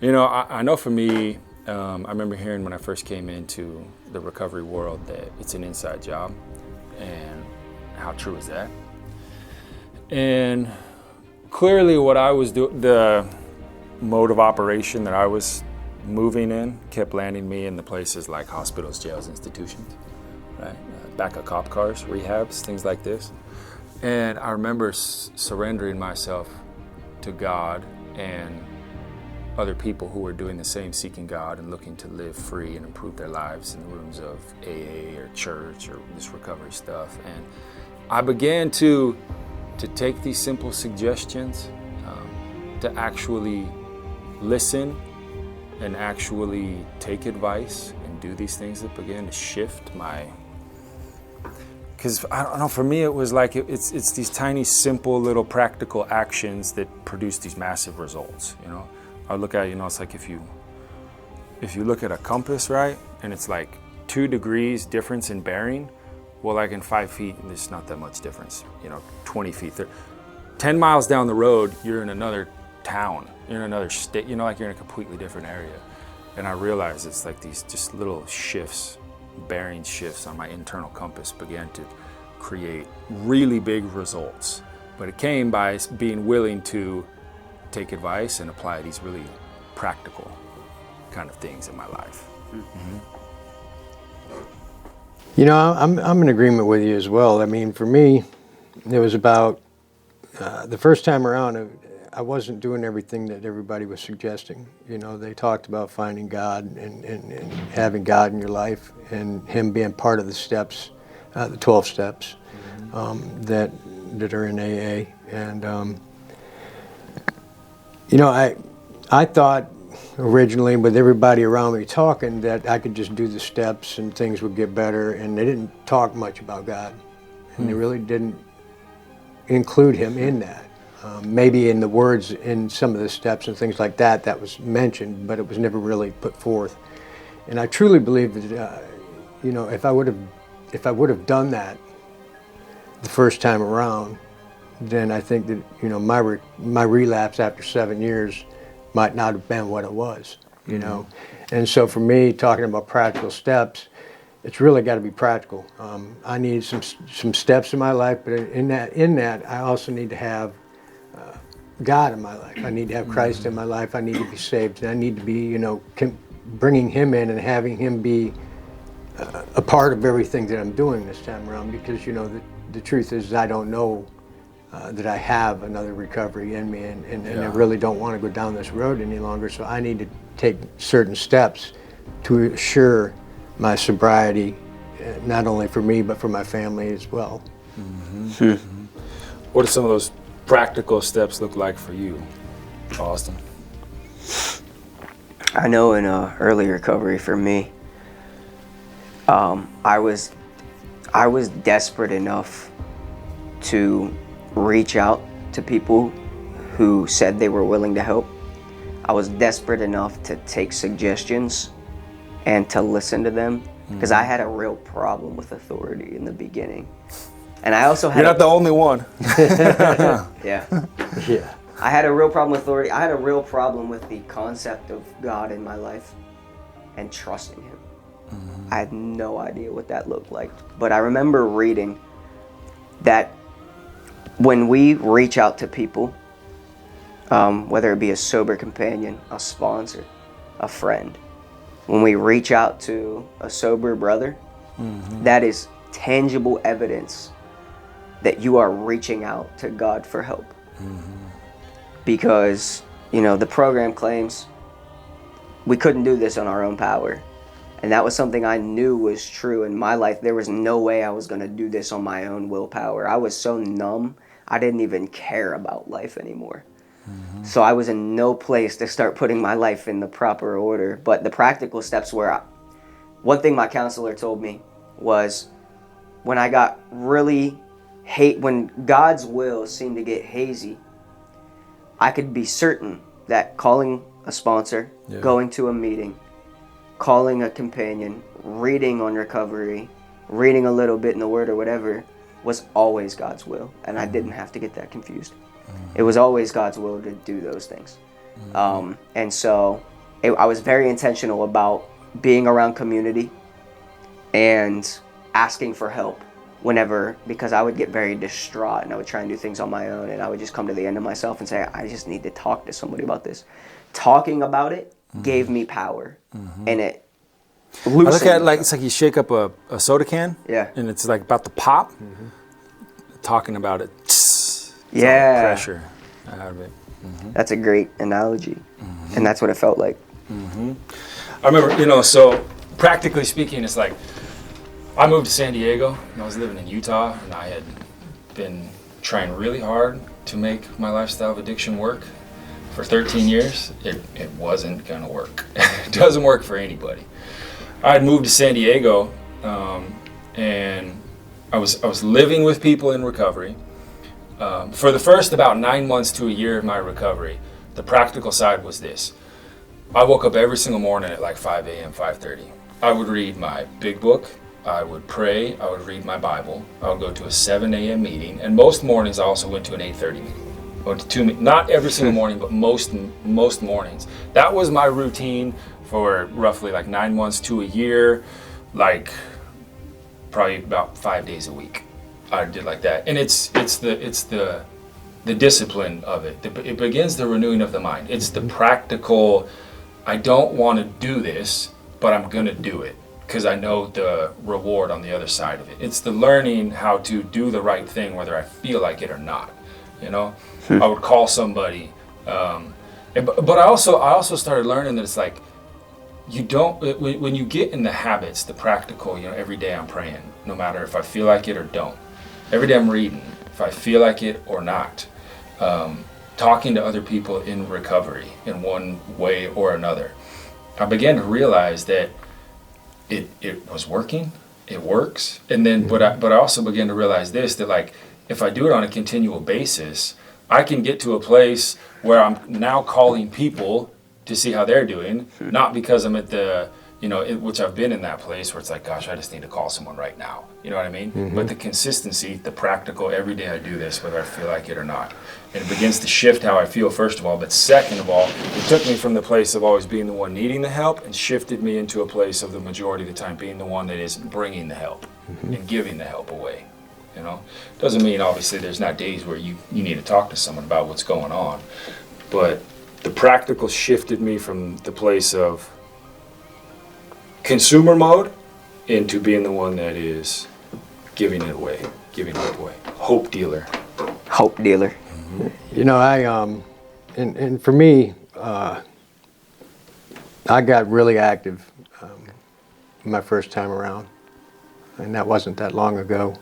I know for me, I remember hearing when I first came into the recovery world that it's an inside job, and how true is that? And clearly what I was doing, the mode of operation that I was moving in kept landing me in the places like hospitals, jails, institutions, right? Back of cop cars, rehabs, things like this. And I remember surrendering myself to God and other people who were doing the same, seeking God and looking to live free and improve their lives in the rooms of AA or church or this recovery stuff. And I began to take these simple suggestions, to actually listen and actually take advice and do these things that began to shift my, because I don't know, for me it was like it's these tiny, simple, little practical actions that produce these massive results. I look at it, it's like if you look at a compass, right, and it's like 2 degrees difference in bearing, well, like in 5 feet, there's not that much difference. 20 feet, 10 miles down the road, you're in another town, you're in another state, like you're in a completely different area. And I realized it's like these just little shifts, bearing shifts on my internal compass began to create really big results. But it came by being willing to take advice and apply these really practical kind of things in my life. Mm-hmm. I'm in agreement with you as well. I mean, for me, it was about the first time around, I wasn't doing everything that everybody was suggesting. They talked about finding God and having God in your life and Him being part of the steps, the 12 steps that are in AA. And I thought originally, with everybody around me talking, that I could just do the steps and things would get better, and they didn't talk much about God, and they really didn't include Him in that. Maybe in the words in some of the steps and things like that was mentioned, but it was never really put forth. And I truly believe that if I would have done that the first time around, then I think that my relapse after 7 years might not have been what it was. And so for me, talking about practical steps, it's really got to be practical. I need some steps in my life, but in that I also need to have God in my life. I need to have Christ in my life. I need to be saved, and I need to be bringing Him in and having Him be a part of everything that I'm doing this time around. Because the truth is, I don't know that I have another recovery in me, and I really don't want to go down this road any longer. So I need to take certain steps to assure my sobriety, not only for me, but for my family as well. Mm-hmm. Mm-hmm. What do some of those practical steps look like for you, Austin? I know in early recovery for me, I was desperate enough to reach out to people who said they were willing to help. I was desperate enough to take suggestions and to listen to them, because I had a real problem with authority in the beginning. And I also had You're not the only one. Yeah. Yeah. I had a real problem with authority. I had a real problem with the concept of God in my life and trusting Him. I had no idea what that looked like. But I remember reading that when we reach out to people, whether it be a sober companion, a sponsor, a friend, when we reach out to a sober brother, that is tangible evidence that you are reaching out to God for help. Because, the program claims we couldn't do this on our own power. And that was something I knew was true in my life. There was no way I was going to do this on my own willpower. I was so numb, I didn't even care about life anymore. So I was in no place to start putting my life in the proper order. But the practical steps were, one thing my counselor told me was, when I got really when God's will seemed to get hazy, I could be certain that calling a sponsor, going to a meeting, calling a companion, reading on recovery, reading a little bit in the Word or whatever, was always God's will. And I didn't have to get that confused. It was always God's will to do those things. And so I was very intentional about being around community and asking for help whenever, because I would get very distraught and I would try and do things on my own, and I would just come to the end of myself and say, I just need to talk to somebody about this. Talking about it gave me power, and it loosened. I look at it like it's like you shake up a soda can, Yeah. and it's like about to pop. Talking about it, it's all the Yeah. pressure out of it. That's a great analogy, and that's what it felt like. I remember, so practically speaking, it's like I moved to San Diego and I was living in Utah, and I had been trying really hard to make my lifestyle of addiction work for 13 years. It wasn't gonna work. It doesn't work for anybody. I had moved to San Diego, and I was living with people in recovery. For the first about 9 months to a year of my recovery, the practical side was this. I woke up every single morning at like 5 a.m., 5:30. I would read my big book, I would pray, I would read my Bible, I would go to a 7 a.m. meeting, and most mornings I also went to an 8:30 meeting. Went to two, not every single morning, but most mornings. That was my routine for roughly like 9 months to a year, like probably about 5 days a week. I did like that, and it's the discipline of it. It begins the renewing of the mind. It's the practical. I don't want to do this, but I'm gonna do it because I know the reward on the other side of it. It's the learning how to do the right thing, whether I feel like it or not. I would call somebody, but I also started learning that it's like you don't when you get in the habits, the practical. Every day I'm praying, no matter if I feel like it or don't. Every day I'm reading, if I feel like it or not. Talking to other people in recovery in one way or another. I began to realize that it was working, it works. And then, but I also began to realize this, that like, if I do it on a continual basis, I can get to a place where I'm now calling people to see how they're doing, not because I'm at the, which I've been in that place where it's like, gosh, I just need to call someone right now. You know what I mean? But the consistency, the practical, every day I do this, whether I feel like it or not. And it begins to shift how I feel, first of all, but second of all, it took me from the place of always being the one needing the help and shifted me into a place of the majority of the time being the one that is bringing the help and giving the help away. Doesn't mean obviously there's not days where you need to talk to someone about what's going on, but the practical shifted me from the place of consumer mode into being the one that is giving it away, giving hope away. Hope dealer. Hope dealer. And for me, I got really active my first time around, and that wasn't that long ago.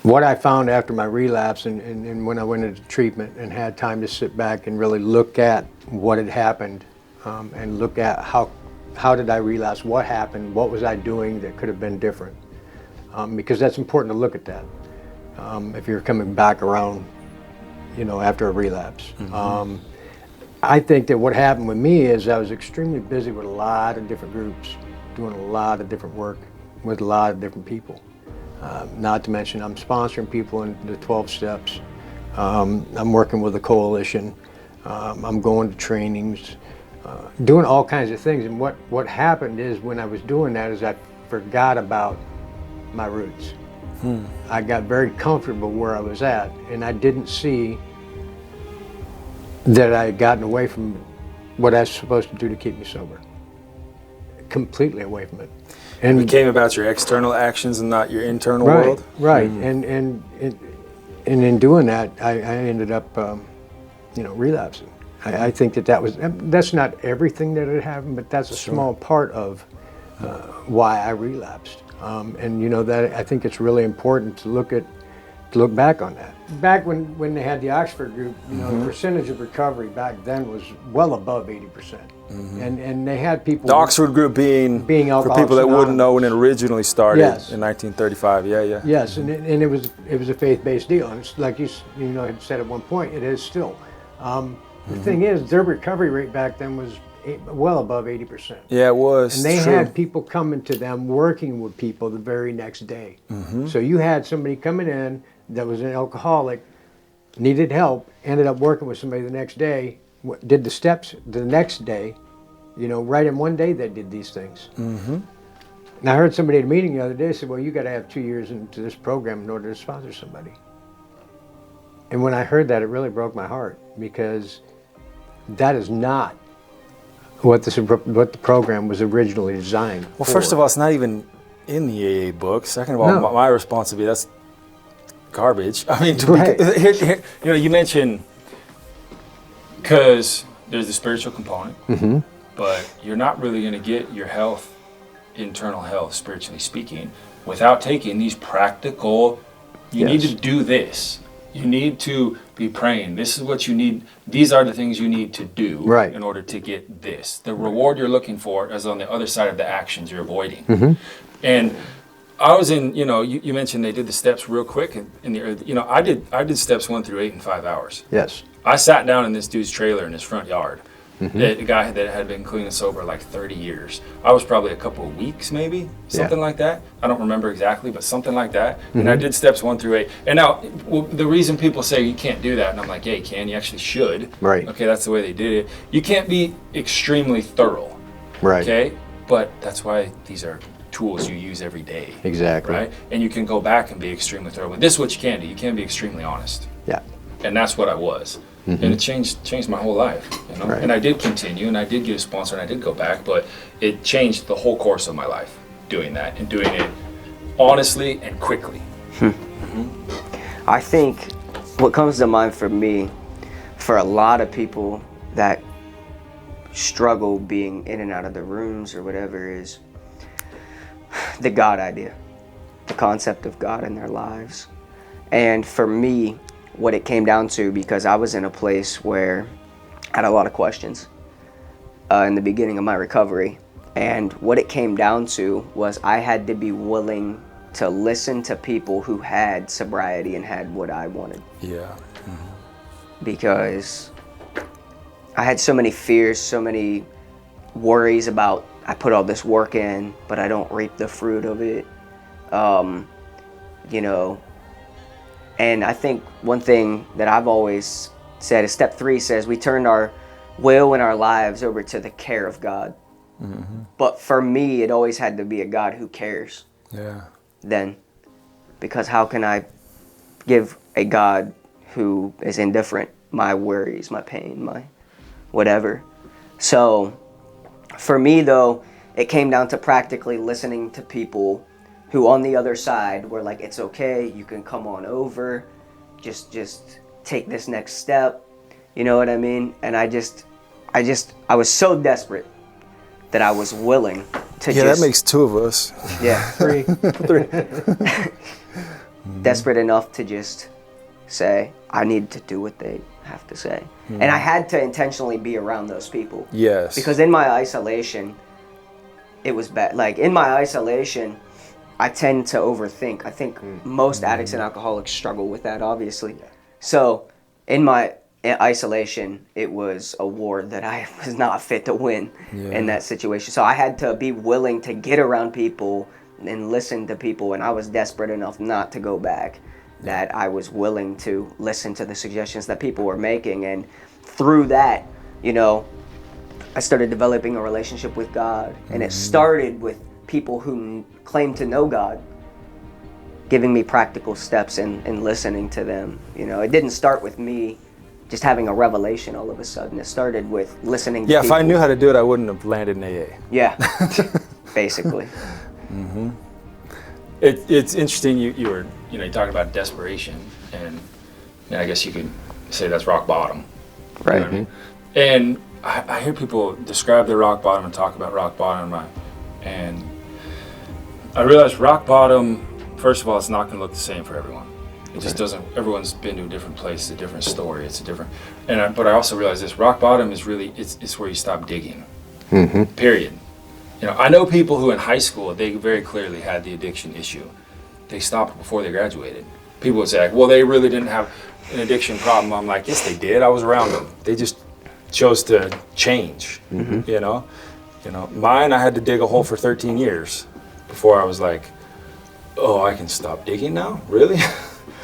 What I found after my relapse and when I went into treatment and had time to sit back and really look at what had happened and look at how did I relapse, what happened, what was I doing that could have been different, because that's important to look at that if you're coming back around, after a relapse. I think that what happened with me is I was extremely busy with a lot of different groups, doing a lot of different work with a lot of different people. Not to mention I'm sponsoring people in the 12 steps. I'm working with a coalition. I'm going to trainings, doing all kinds of things. And what happened is when I was doing that is I forgot about my roots. I got very comfortable where I was at, and I didn't see that I had gotten away from what I was supposed to do to keep me sober. Completely away from it. And it became about your external actions and not your internal right, world. Right, and in doing that, I ended up, relapsing. I think that's not everything that had happened, but that's a small part of why I relapsed. That I think it's really important to look back on that. Back when they had the Oxford group, the percentage of recovery back then was well above 80%. And they had people. The Oxford group being for Alcoholics people that wouldn't know when it Anonymous. originally started Yes. in 1935. Yeah. Yes, and it was a faith-based deal. And it's like you had said at one point, it is still. The thing is, their recovery rate back then was well above 80%. Yeah, it was. And they true. had people coming to them, working with people the very next day. So you had somebody coming in that was an alcoholic, needed help, ended up working with somebody the next day, did the steps the next day, right in one day they did these things. Mm-hmm. And I heard somebody at a meeting the other day said, well, you got to have 2 years into this program in order to sponsor somebody. And when I heard that, it really broke my heart, because that is not what the program was originally designed for. Well, first of all, it's not even in the AA book. Second of all, No. my responsibility, that's garbage. I mean, Right. here, you mentioned, because there's the spiritual component, Mm-hmm. but you're not really going to get your health, internal health, spiritually speaking, without taking these practical, you need Yes. to do this. You need to be praying. This is what you need. These are the things you need to do Right. in order to get this. The reward you're looking for is on the other side of the actions you're avoiding. Mm-hmm. And I was in, you mentioned they did the steps real quick. In the, I did steps 1 through 8 in 5 hours. Yes. I sat down in this dude's trailer in his front yard. Mm-hmm. The guy that had been clean and sober like 30 years. I was probably a couple of weeks, maybe, something like that. I don't remember exactly, but something like that. Mm-hmm. And I did steps 1 through 8. And now, the reason people say you can't do that, and I'm like, yeah, you can. You actually should. Right. Okay, that's the way they did it. You can't be extremely thorough. Right. Okay, but that's why these are tools you use every day. Exactly. Right? And you can go back and be extremely thorough. This is what you can do. You can be extremely honest. Yeah. And that's what I was. Mm-hmm. And it changed my whole life. Right. And I did continue, and I did get a sponsor, and I did go back, but it changed the whole course of my life doing that, and doing it honestly and quickly. I think what comes to mind for me, for a lot of people that struggle being in and out of the rooms or whatever, is the God idea, the concept of God in their lives. And for me, what it came down to, because I was in a place where I had a lot of questions in the beginning of my recovery, and what it came down to was I had to be willing to listen to people who had sobriety and had what I wanted, Yeah. because I had so many fears, so many worries about, I put all this work in, but I don't reap the fruit of it, And I think one thing that I've always said is step 3 says we turn our will and our lives over to the care of God. Mm-hmm. But for me, it always had to be a God who cares. Yeah. Then, because how can I give a God who is indifferent my worries, my pain, my whatever? So for me, though, it came down to practically listening to people who on the other side were like, it's okay, you can come on over, just take this next step, you know what I mean? And I was so desperate that I was willing to that makes 2 of us. Yeah. 3. Desperate enough to just say, I need to do what they have to say. And I had to intentionally be around those people. Yes. Because in my isolation, it was bad. Like, in my isolation, I tend to overthink. I think most addicts and alcoholics struggle with that, obviously. So in my isolation, it was a war that I was not fit to win in that situation. So I had to be willing to get around people and listen to people, and I was desperate enough not to go back, that I was willing to listen to the suggestions that people were making. And through that, I started developing a relationship with God. And it started with people who claim to know God, giving me practical steps and listening to them. It didn't start with me just having a revelation all of a sudden. It started with listening to Yeah, people. if I knew how to do it, I wouldn't have landed in AA. Yeah, basically. It's interesting. You were talking about desperation, and I guess you could say that's rock bottom. Right. You know what I mean? And I hear people describe their rock bottom and talk about rock bottom, and I realize rock bottom, first of all, it's not going to look the same for everyone. It just doesn't. Everyone's been to a different place, a different story. It's a different. But I also realize this: rock bottom is really it's where you stop digging. Mm-hmm. Period. I know people who in high school they very clearly had the addiction issue. They stopped before they graduated. People would say, like, "Well, they really didn't have an addiction problem." I'm like, "Yes, they did. I was around them. They just chose to change." Mm-hmm. Mine. I had to dig a hole for 13 years before I was like, "Oh, I can stop digging now? Really?"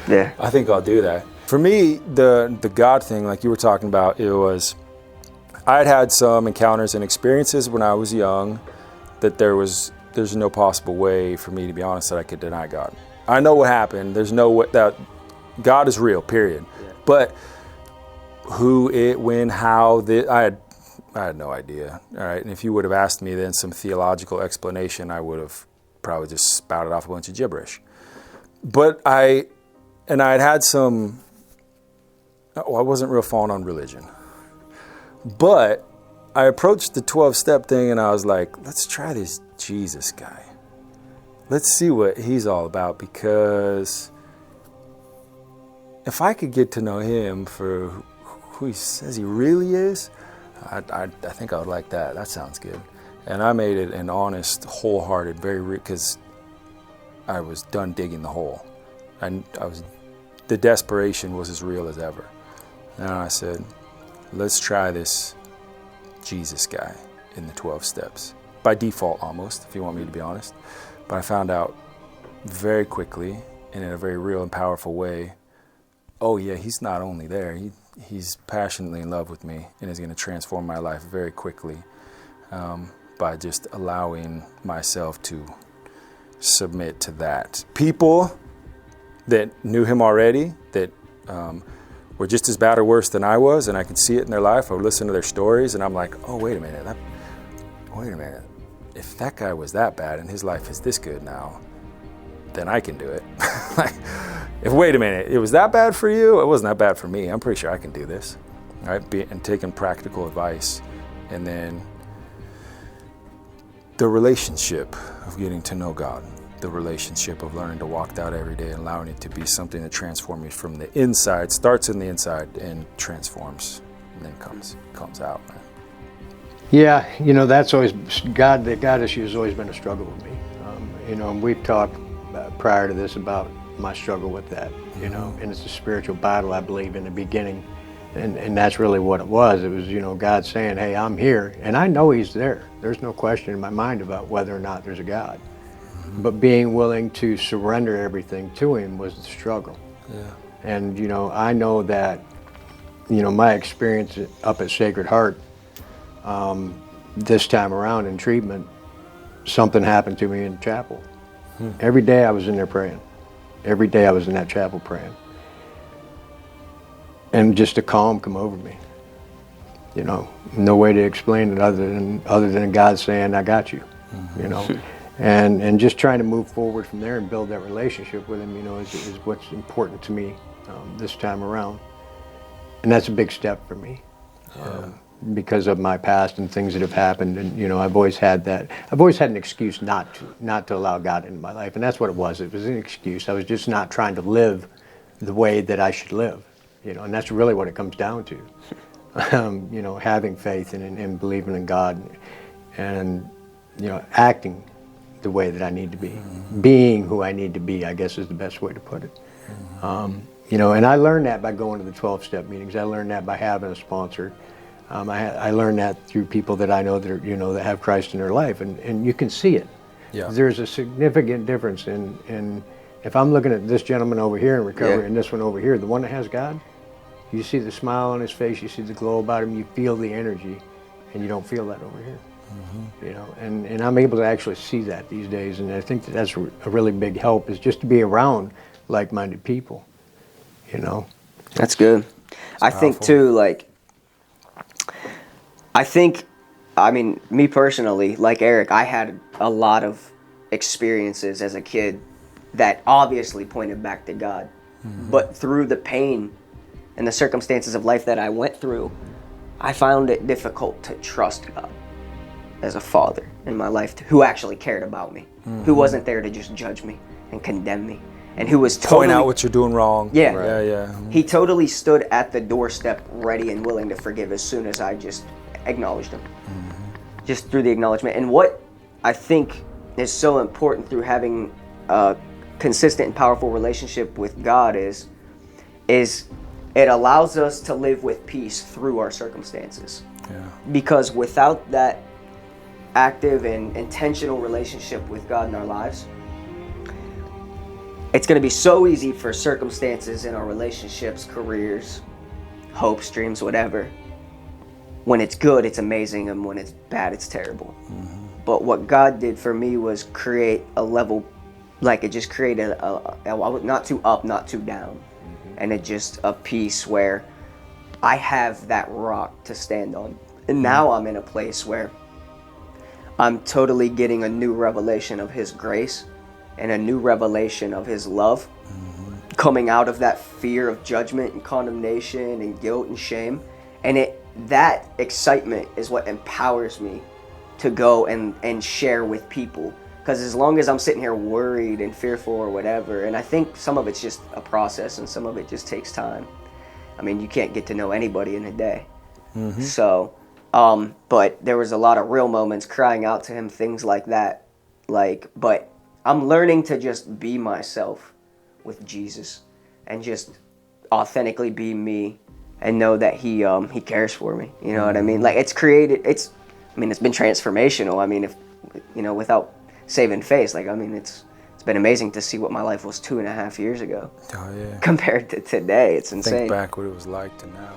Yeah. I think I'll do that. For me, the God thing, like you were talking about, it was I'd had some encounters and experiences when I was young that there's no possible way for me, to be honest, that I could deny God. I know what happened. There's no way that God is real, period. Yeah. But who, it, when, how, I had no idea. All right. And if you would have asked me then some theological explanation, I would have probably just spouted off a bunch of gibberish. But I had some, I wasn't real fond on religion. But I approached the 12-step thing and I was like, let's try this Jesus guy. Let's see what he's all about, because if I could get to know him for who he says he really is, I think I would like that. That sounds good. And I made it an honest, wholehearted, because I was done digging the hole. And the desperation was as real as ever. And I said, let's try this Jesus guy in the 12 steps. By default, almost, if you want me to be honest. But I found out very quickly and in a very real and powerful way, oh yeah, he's not only there, he's passionately in love with me and is going to transform my life very quickly by just allowing myself to submit to that. People that knew him already, that were just as bad or worse than I was, and I could see it in their life. I would listen to their stories, and I'm like, oh, wait a minute. If that guy was that bad and his life is this good now, then I can do it. Wait a minute, it was that bad for you? It wasn't that bad for me. I'm pretty sure I can do this. All right? And taking practical advice. And then the relationship of getting to know God. The relationship of learning to walk out every day and allowing it to be something that transforms me from the inside, starts in the inside and transforms, and then comes out, man. Yeah, that's always, the God issue has always been a struggle with me. And we've talked prior to this about my struggle with that, and it's a spiritual battle, I believe, in the beginning. And that's really what it was. It was, God saying, hey, I'm here. And I know he's there. There's no question in my mind about whether or not there's a God. But being willing to surrender everything to him was the struggle. Yeah. And, I know that, my experience up at Sacred Heart, this time around in treatment, something happened to me in chapel. Every day I was in there praying. Every day I was in that chapel praying. And just a calm come over me. No way to explain it other than God saying, I got you, And just trying to move forward from there and build that relationship with him, is what's important to me this time around. And that's a big step for me because of my past and things that have happened. And, I've always had an excuse not to allow God into my life. And that's what it was. It was an excuse. I was just not trying to live the way that I should live, and that's really what it comes down to. Having faith and believing in God and, acting the way that I need to be, being who I need to be, I guess is the best way to put it. And I learned that by going to the 12-step meetings. I learned that by having a sponsor. I learned that through people that I know that are, that have Christ in their life, and you can see it. Yeah. There's a significant difference in if I'm looking at this gentleman over here in recovery and this one over here, the one that has God, you see the smile on his face, you see the glow about him, you feel the energy, and you don't feel that over here. And I'm able to actually see that these days, and I think that's a really big help, is just to be around like-minded people, That's good. I think too, me personally, like Eric, I had a lot of experiences as a kid that obviously pointed back to God. But through the pain and the circumstances of life that I went through, I found it difficult to trust God as a father in my life who actually cared about me, who wasn't there to just judge me and condemn me, and who was totally... Point out what you're doing wrong. Yeah. Right. Yeah. He totally stood at the doorstep ready and willing to forgive as soon as I just acknowledged him. Just through the acknowledgement. And what I think is so important through having a consistent and powerful relationship with God is it allows us to live with peace through our circumstances. Yeah. Because without that active and intentional relationship with God in our lives, it's going to be so easy for circumstances in our relationships, careers, hopes, dreams, whatever, when it's good, it's amazing, and when it's bad, it's terrible. But what God did for me was create a level, like it just created a not too up, not too down, and it just a piece where I have that rock to stand on. And now I'm in a place where I'm totally getting a new revelation of His grace and a new revelation of His love, coming out of that fear of judgment and condemnation and guilt and shame. And that excitement is what empowers me to go and share with people. Because as long as I'm sitting here worried and fearful or whatever, and I think some of it's just a process and some of it just takes time. I mean, you can't get to know anybody in a day. So, but there was a lot of real moments crying out to Him, things like that. But I'm learning to just be myself with Jesus and just authentically be me and know that He cares for me. You know what I mean? Like it's been transformational. I mean, if, without saving face, like, I mean, it's been amazing to see what my life was 2.5 years ago. Oh yeah. Compared to today. It's insane. Think back what it was like to now.